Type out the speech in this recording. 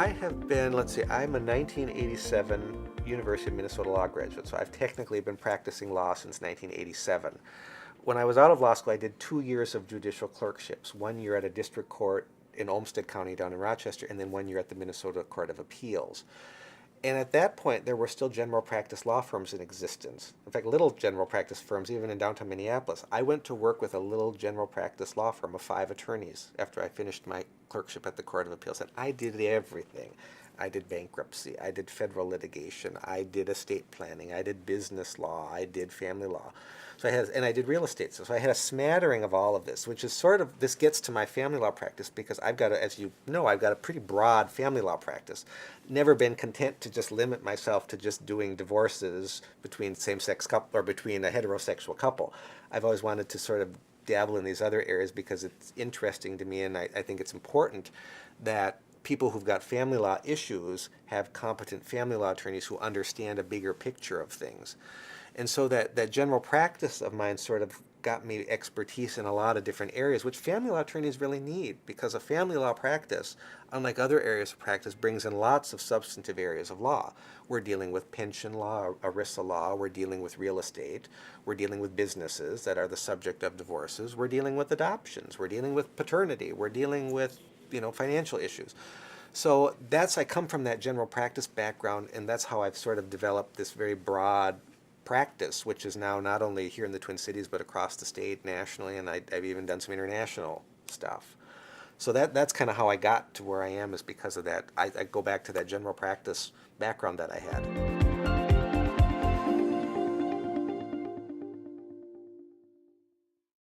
I have been, let's see, I'm a 1987 University of Minnesota law graduate, so I've technically been practicing law since 1987. When I was out of law school, I did 2 years of judicial clerkships, 1 year at a district court in Olmsted County down in Rochester, and then 1 year at the Minnesota Court of Appeals. And at that point, there were still general practice law firms in existence. In fact, little general practice firms, even in downtown Minneapolis. I went to work with a little general practice law firm of 5 attorneys after I finished my clerkship at the Court of Appeals. And I did everything. I did bankruptcy, I did federal litigation, I did estate planning, I did business law, I did family law. And I did real estate. So I had a smattering of all of this, which is sort of, this gets to my family law practice because I've got, as you know, I've got a pretty broad family law practice. Never been content to just limit myself to just doing divorces between same-sex couple or between a heterosexual couple. I've always wanted to sort of dabble in these other areas because it's interesting to me, and I think it's important that people who've got family law issues have competent family law attorneys who understand a bigger picture of things. And so that general practice of mine sort of got me expertise in a lot of different areas, which family law attorneys really need, because a family law practice, unlike other areas of practice, brings in lots of substantive areas of law. We're dealing with pension law, ERISA law, we're dealing with real estate, we're dealing with businesses that are the subject of divorces, we're dealing with adoptions, we're dealing with paternity, we're dealing with financial issues. So I come from that general practice background, and that's how I've sort of developed this very broad practice, which is now not only here in the Twin Cities, but across the state, nationally, and I've even done some international stuff. So that's kind of how I got to where I am, is because of that. I go back to that general practice background that I had.